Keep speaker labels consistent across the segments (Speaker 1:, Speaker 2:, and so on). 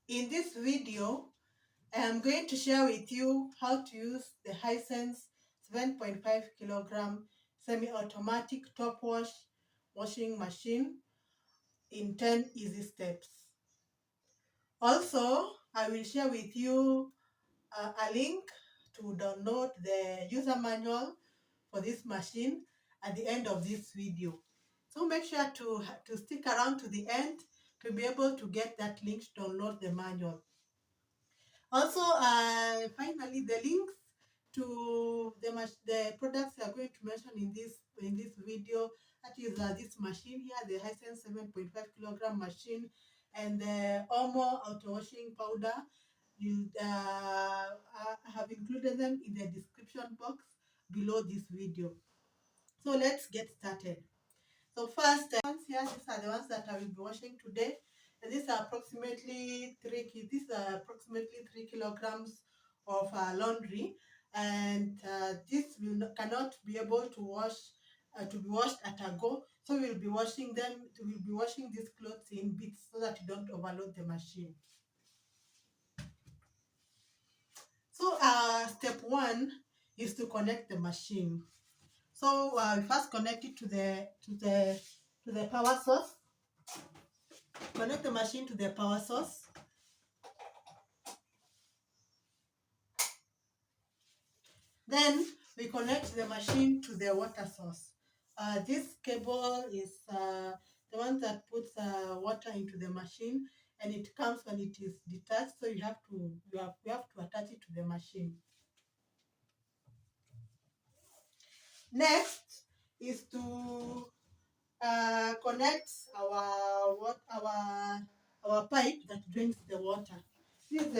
Speaker 1: In this video, I am going to share with you how to use the Hisense 7.5 kilogram semi-automatic top washing machine in 10 easy steps. Also, I will share with you a link to download the user manual for this machine at the end of this video. So make sure to stick around to the end to be able to get that link to download the manual. Also, finally, the links to the products we are going to mention in this video, that is this machine here, the Hisense 7.5 kilogram machine, and the Omo Auto Washing powder. I have included them in the description box below this video. So let's get started. So first, ones here, these are the ones that I will be washing today. And these are approximately 3 kilograms of laundry, and this cannot be able to be washed at a go. So we'll be washing these clothes in bits so that you don't overload the machine. So step one is to connect the machine. So we first connect it to the power source. Connect the machine to the power source. Then we connect the machine to the water source. This cable is the one that puts water into the machine, and it comes when it is detached. So you have to attach it to the machine. Next is to connect our pipe that drains the water. This is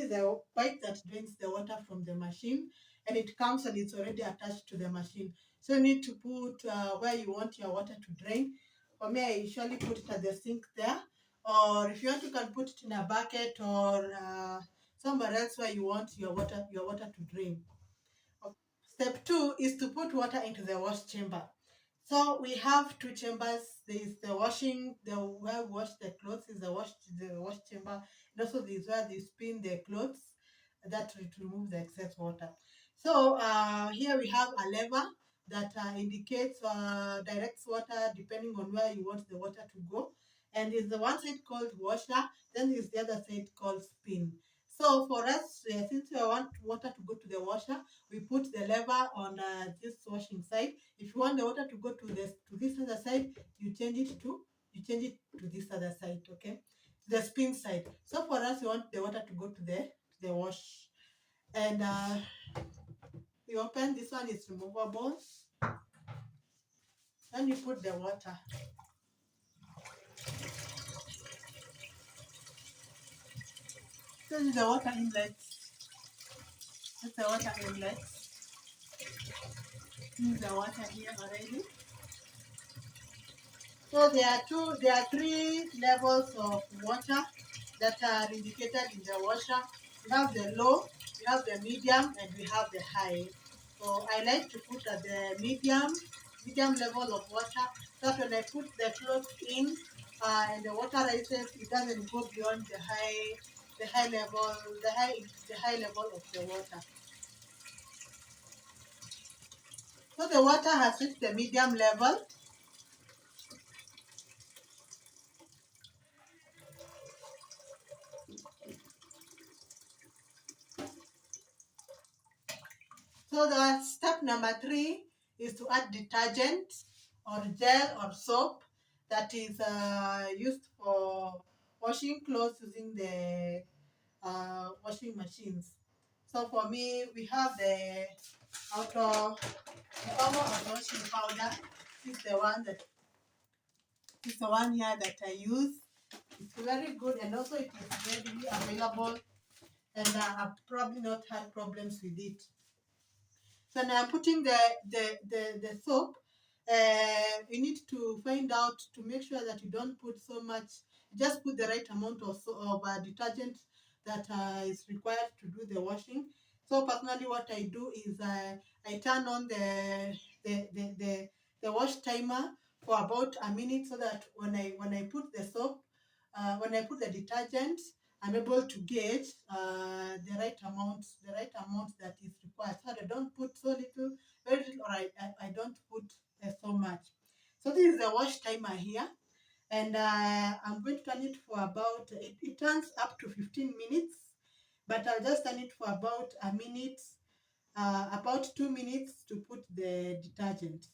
Speaker 1: the pipe that drains the water from the machine, and it comes and it's already attached to the machine. So you need to put where you want your water to drain. For me, I usually put it at the sink there, or if you want, you can put it in a bucket or somewhere else where you want your water to drain. Step two is to put water into the wash chamber. So we have two chambers. There is the where we wash the clothes is the wash chamber, and also there is where they spin the clothes that to remove the excess water. So here we have a lever that indicates directs water depending on where you want the water to go, and is the one side called washer, then is the other side called spin. So for us, since we want water to go to the washer, we put the lever on this washing side. If you want the water to go to this other side, you change it to this other side, okay? The spin side. So for us, we want the water to go to the wash. And you open, this one is removable. Then you put the water. This is the water inlet. That's the water inlet. This is the water here already. So there are three levels of water that are indicated in the washer. We have the low, we have the medium, and we have the high. So I like to put at the medium level of water, so that when I put the clothes in and the water rises, it doesn't go beyond the high level of the water. So the water has reached the medium level. So the step number 3 is to add detergent or gel or soap that is used for washing clothes using the washing machines. So for me, we have the Omo Auto Washing powder. This is the one here that I use. It's very good, and also it is readily available, and I've probably not had problems with it. So now I'm putting the soap. You need to find out to make sure that you don't put so much. Just put the right amount of detergent that is required to do the washing. So personally, what I do is I turn on the wash timer for about a minute, so that when I put the soap, when I put the detergent, I'm able to gauge the right amount that is required. So I don't put so little, very little, or I don't put so much. So this is the wash timer here, and I'm going to turn it for about, it turns up to 15 minutes, but I'll just turn it for about a minute, about 2 minutes to put the detergent.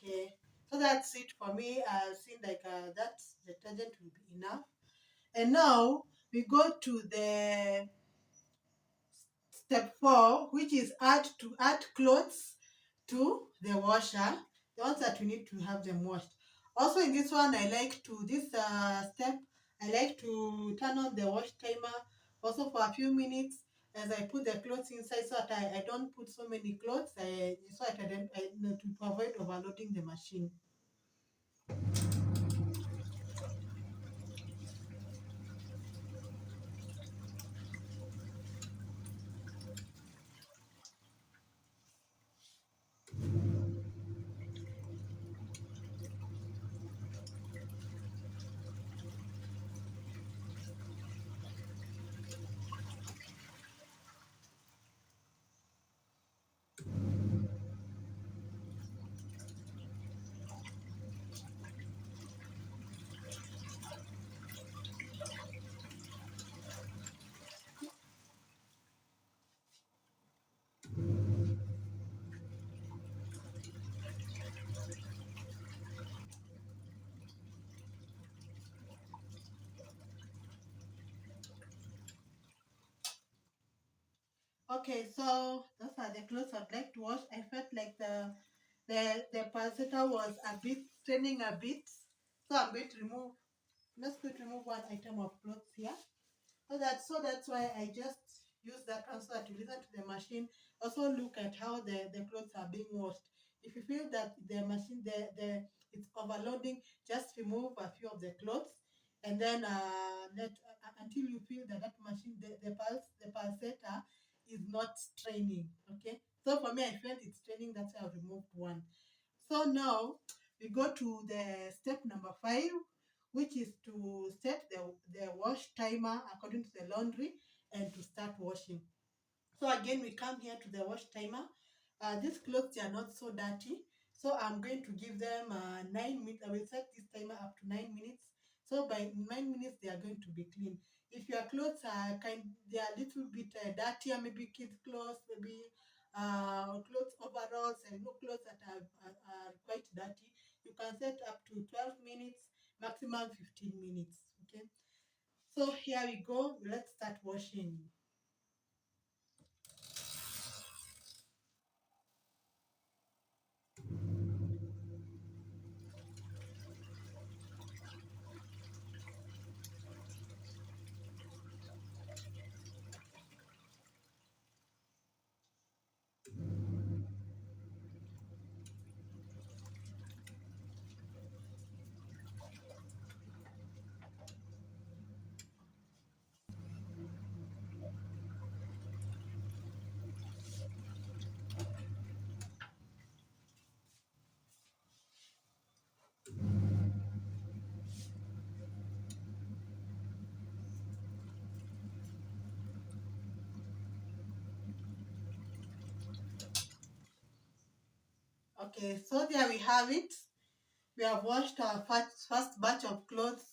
Speaker 1: Okay, so that's it for me. I think like that detergent will be enough. And now we go to the step 4, which is add clothes to the washer, the ones that we need to have them washed. Also in this one, I like to this step. I like to turn on the wash timer also for a few minutes as I put the clothes inside, so that I don't put so many clothes. So that to avoid overloading the machine. Okay, so those are the clothes I'd like to wash. I felt like the pulsator was a bit straining a bit, so I'm going to remove. Let's go to remove one item of clothes here. So that's why I just use that one so that you listen to the machine. Also look at how the clothes are being washed. If you feel that the machine the it's overloading, just remove a few of the clothes, and then let until you feel that that machine the pulsator is not straining. Okay. So for me, I felt it's straining. That's why I removed one. So now we go to the step number 5, which is to set the wash timer according to the laundry and to start washing. So again, we come here to the wash timer. These clothes are not so dirty, so I'm going to give them 9 minutes. I will set this timer up to 9 minutes. So by 9 minutes, they are going to be clean. If your clothes are they are a little bit dirtier, maybe kids' clothes, maybe clothes overalls, and no clothes that are quite dirty, you can set up to 12 minutes, maximum 15 minutes. Okay. So here we go. Let's start washing. Okay, so there we have it. We have washed our first batch of clothes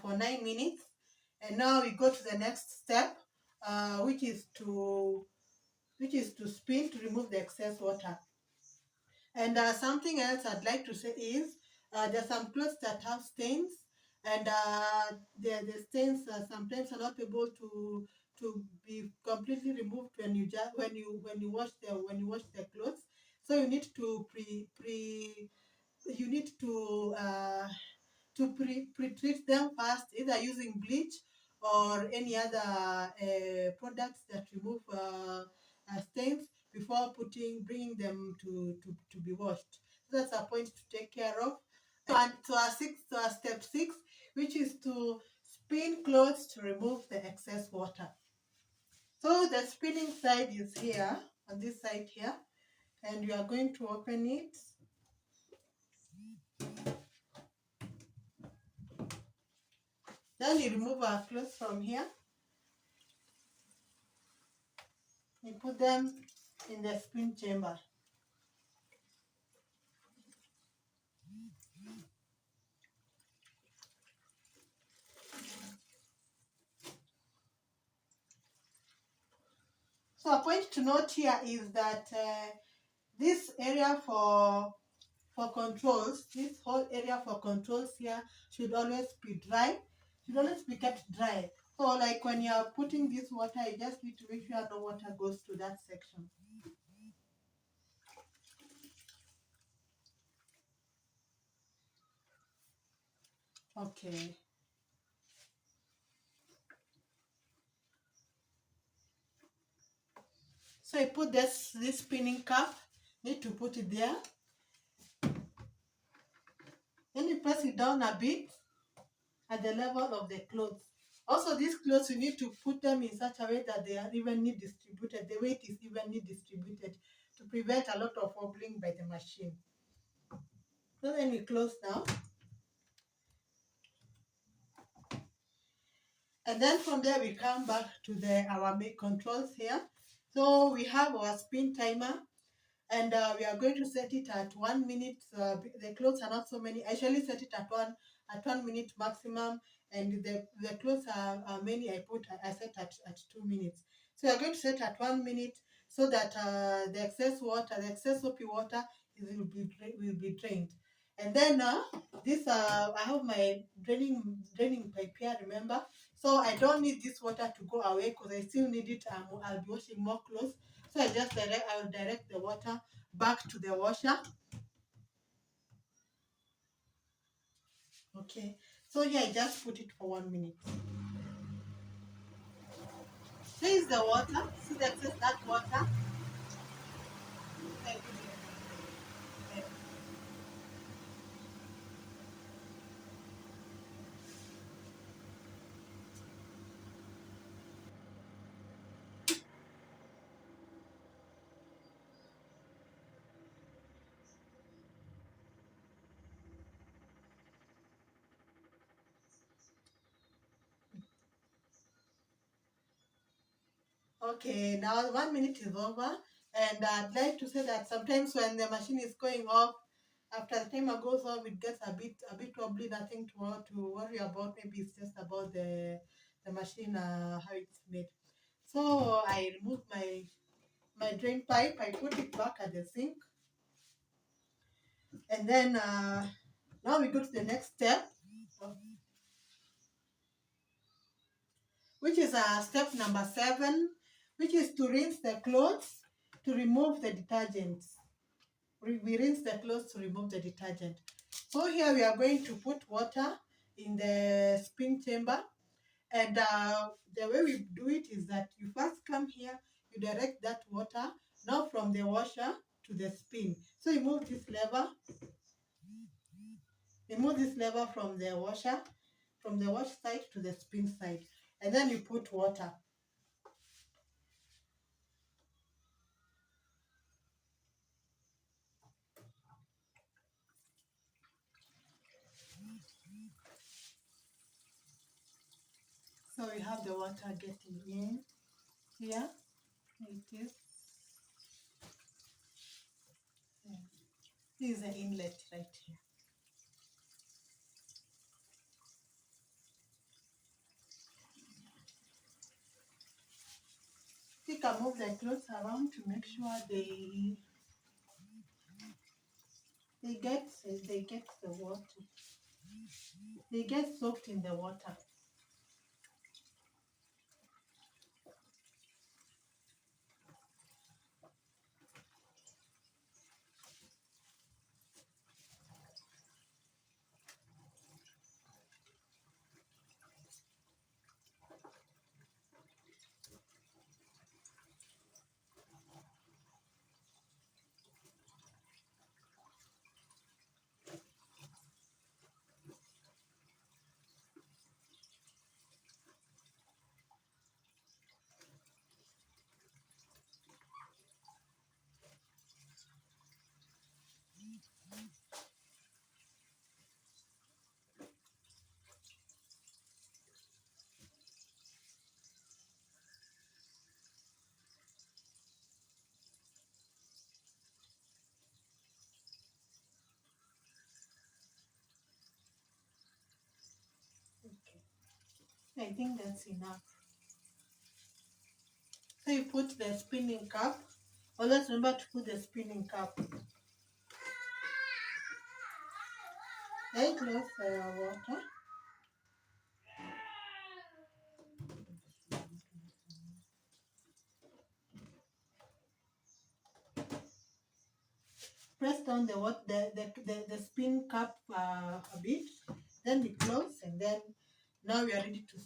Speaker 1: for 9 minutes, and now we go to the next step, which is to spin to remove the excess water. And something else I'd like to say is there's some clothes that have stains, and the stains sometimes are not able to be completely removed when you wash the clothes. So you need to you need to pre-treat them first, either using bleach or any other products that remove stains before bringing them to be washed. So that's a point to take care of. And to our step six, which is to spin clothes to remove the excess water. So the spinning side is here, on this side here, and you are going to open it. Then you remove our clothes from here. You put them in the spin chamber. So a point to note here is that this area for controls, this whole area for controls here should always be dry, should always be kept dry. So like when you are putting this water, you just need to make sure no water goes to that section. Okay. So you put this spinning cup, need to put it there. Then you press it down a bit at the level of the clothes. Also, these clothes, you need to put them in such a way that they are evenly distributed. The weight is evenly distributed to prevent a lot of wobbling by the machine. So then we close now. And then from there, we come back to our main controls here. So we have our spin timer, and we are going to set it at 1 minute. The clothes are not so many. I usually set it at 1 minute maximum, and the clothes are many. I set at 2 minutes. So we are going to set at 1 minute so that the excess soapy water will be drained. And then I have my draining pipe here. Remember, so I don't need this water to go away because I still need it. I'll be washing more clothes. So I will direct the water back to the washer. Okay. So here I just put it for 1 minute. Here is the water. See that water. Okay, now 1 minute is over, and I'd like to say that sometimes when the machine is going off, after the timer goes off, it gets a bit wobbly. Nothing to worry about. Maybe it's just about the machine how it's made. So I remove my drain pipe. I put it back at the sink, and then now we go to the next step, which is step number 7, which is to rinse the clothes to remove the detergents. We rinse the clothes to remove the detergent. So here we are going to put water in the spin chamber, and the way we do it is that you first come here, you direct that water now from the washer to the spin. So you move this lever, from the washer, from the wash side to the spin side, and then you put water. So we have the water getting in here. It is. This is the inlet right here. You can move the clothes around to make sure they they get the water. They get soaked in the water. Okay. I think that's enough. So you put the spinning cup. Always remember to put the spinning cup. Then close the water. Press down the spin cup a bit. Then we close, and then now we are ready to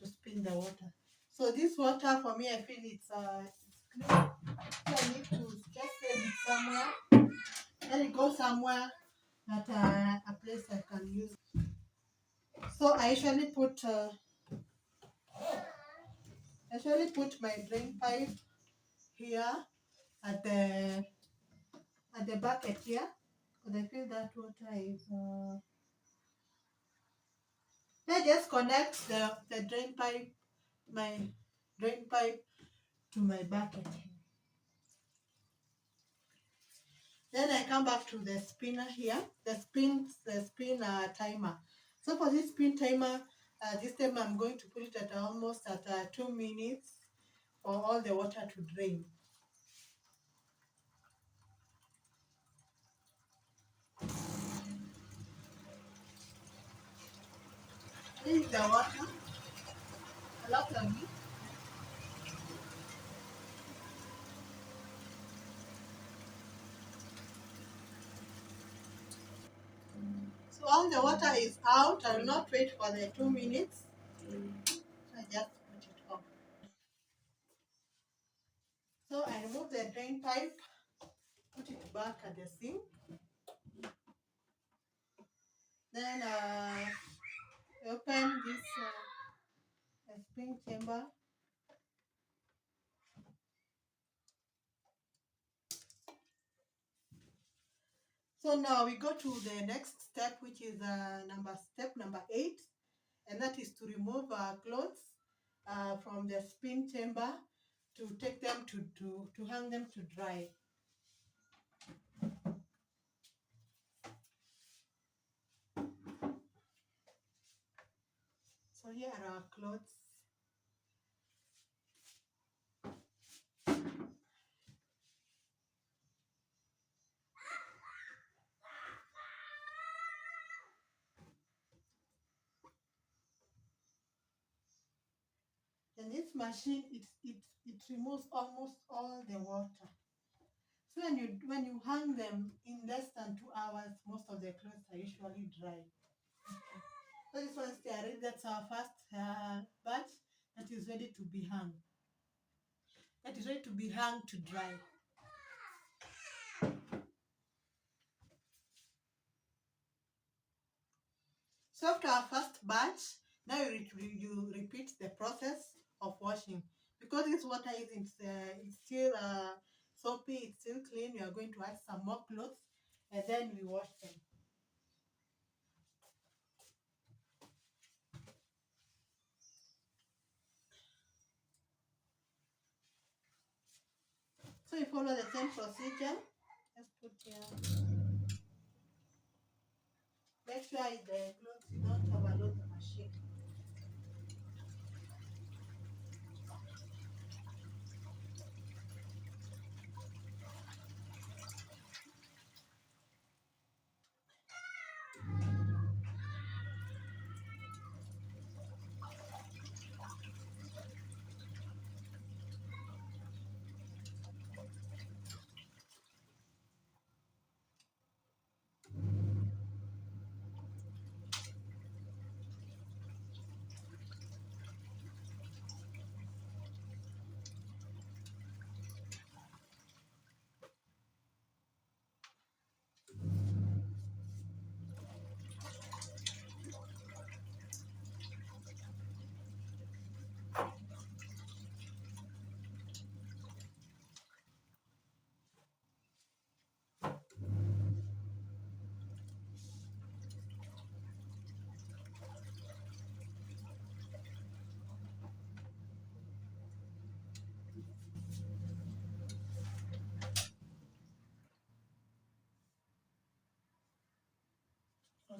Speaker 1: spin the water. So this water for me, I feel it's clean. So I need to just save it somewhere. Let it go somewhere that a place I can use. So I usually put my drain pipe here at the bucket here, because I feel that water is. I just connect the drain pipe, my drain pipe, to my bucket. Then I come back to the spinner here, the spin timer. So for this spin timer, this time I'm going to put it at almost at 2 minutes for all the water to drain. This is the water, a lot of it. So all the water is out. I will not wait for the 2 minutes. So I just put it off. So I remove the drain pipe, put it back at the sink. Then open this spring chamber. So now we go to the next step, which is step number 8, and that is to remove clothes from the spin chamber to take them to hang them to dry. So here are our clothes. And this machine, it removes almost all the water. So when you hang them in less than 2 hours, most of the clothes are usually dry. Okay. So this one's ready. That's our first batch that is ready to be hung. That is ready to be hung to dry. So after our first batch, now you repeat the process of washing. Because this water isn't it's still soapy, it's still clean. We are going to add some more clothes, and then we wash them. So you follow the same procedure. Just put here. Make sure the clothes don't overload the machine.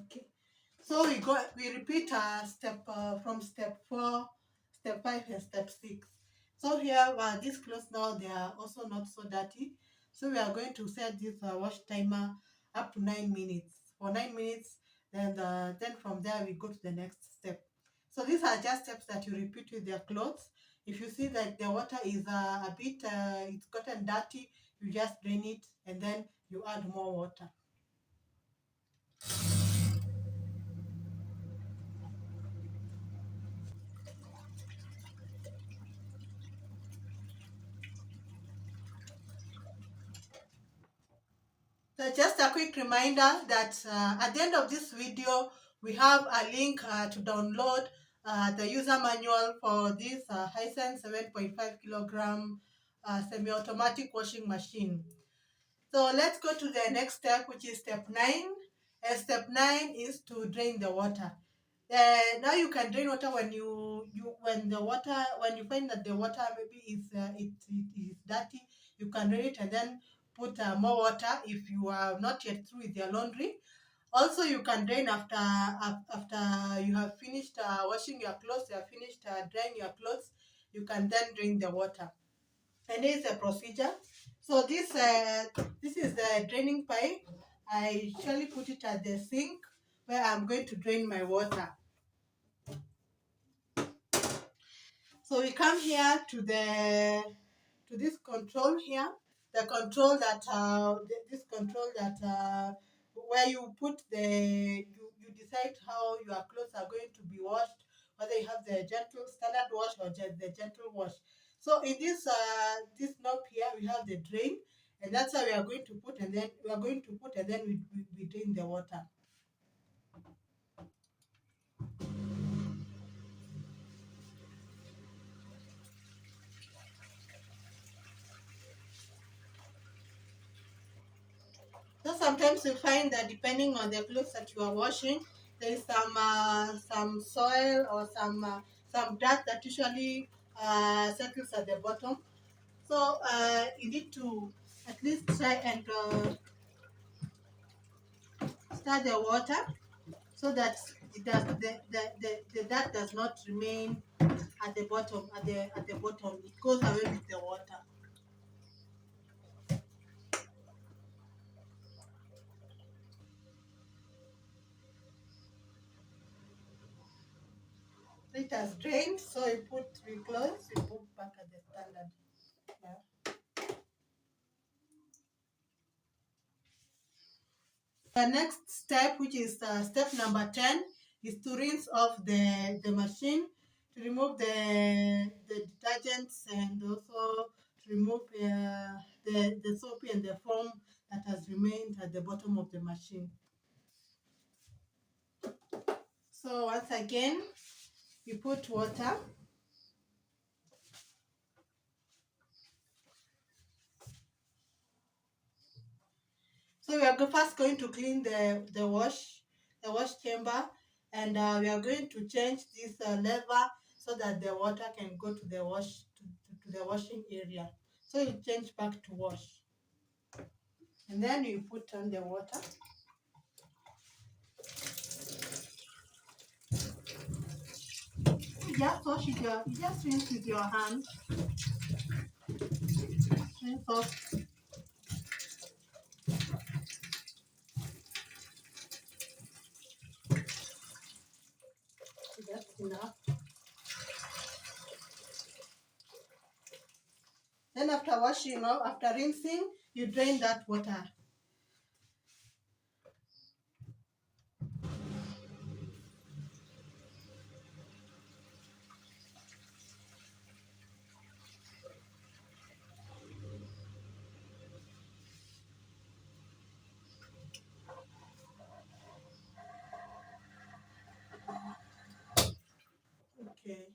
Speaker 1: Okay. So we repeat step from step 4, step 5, and step 6. So here these clothes now they are also not so dirty. So we are going to set this wash timer up to 9 minutes. For 9 minutes, then from there we go to the next step. So these are just steps that you repeat with your clothes. If you see that the water is a bit it's gotten dirty, you just drain it and then you add more water. So just a quick reminder that at the end of this video, we have a link to download the user manual for this Hisense 7.5 kilogram semi-automatic washing machine. So let's go to the next step, which is step 9. And step 9 is to drain the water. Now you can drain water when when you find that the water maybe it is dirty, you can drain it and then put more water if you are not yet through with your laundry. Also, you can drain after you have finished washing your clothes, you have finished drying your clothes, you can then drain the water. And this is a procedure. So this is the draining pipe. I usually put it at the sink where I'm going to drain my water. So we come here to this control here, the control that this control that where you put you decide how your clothes are going to be washed, whether you have the gentle standard wash or the gentle wash. So in this knob here we have the drain, and that's how we are going to put, and then we drain the water. So sometimes you find that depending on the clothes that you are washing, there is some soil or some dirt that usually settles at the bottom. So you need to at least try and stir the water so that the dirt does not remain at the bottom. At the bottom, it goes away with the water. It has drained, so we close, we put back at the standard. Yeah. The next step, which is step number 10, is to rinse off the machine to remove the detergents and also to remove the soap and the foam that has remained at the bottom of the machine. So once again, we put water. So we are first going to clean the wash chamber, and we are going to change this lever so that the water can go to to the washing area. So you change back to wash, and then you put on the water. You just wash it. You just rinse with your hand. Rinse off. That's enough. Then after washing, after rinsing, you drain that water. Okay.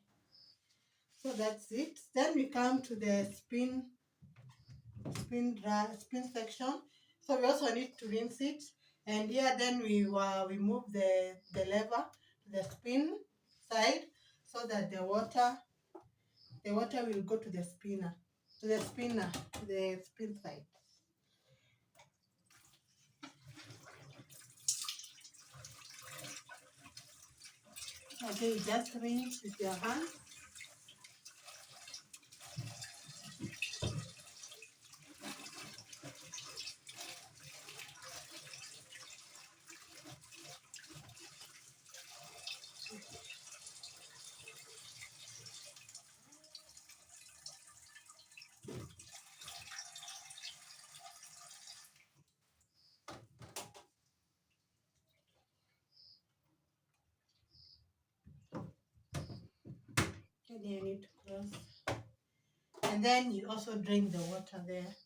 Speaker 1: So that's it. Then we come to the spin section. So we also need to rinse it, and here then we move the lever to the spin side so that the water will go to the spinner, to the spin side. Okay, you just rinse with your hands. And you need to cross. And then you also drain the water there.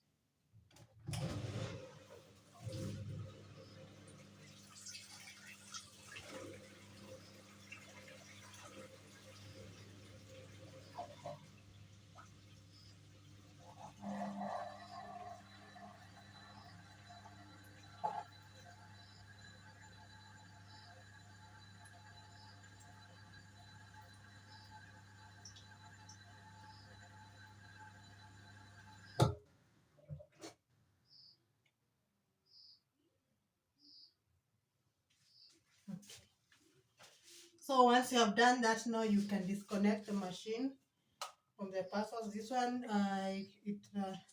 Speaker 1: So once you have done that, now you can disconnect the machine from the parcels. This one, it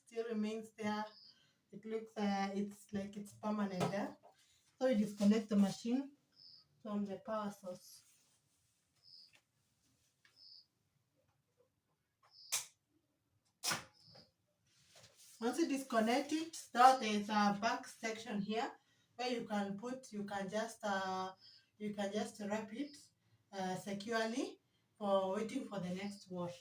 Speaker 1: still remains there. It looks, it's like it's permanent there. So you disconnect the machine from the power source. Once you disconnect it, now there's a back section here where you can just wrap it securely for waiting for the next wash.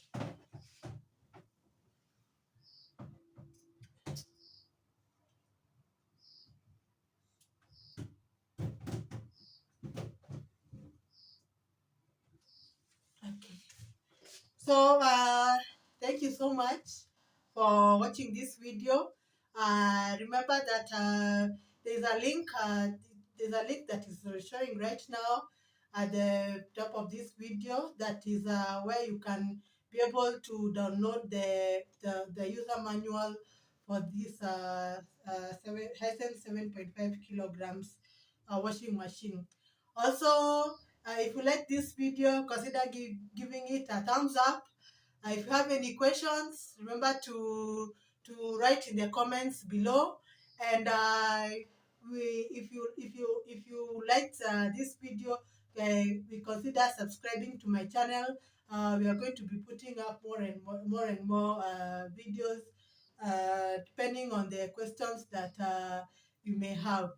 Speaker 1: Okay. So thank you so much for watching this video. Remember that there's a link. There's a link that is showing right now at the top of this video. That is where you can be able to download the user manual for this Hisense 7.5 kilograms washing machine. Also, if you like this video, consider giving it a thumbs up. If you have any questions, remember to write in the comments below. And if you liked this video, we consider subscribing to my channel. We are going to be putting up more and more videos, depending on the questions that you may have.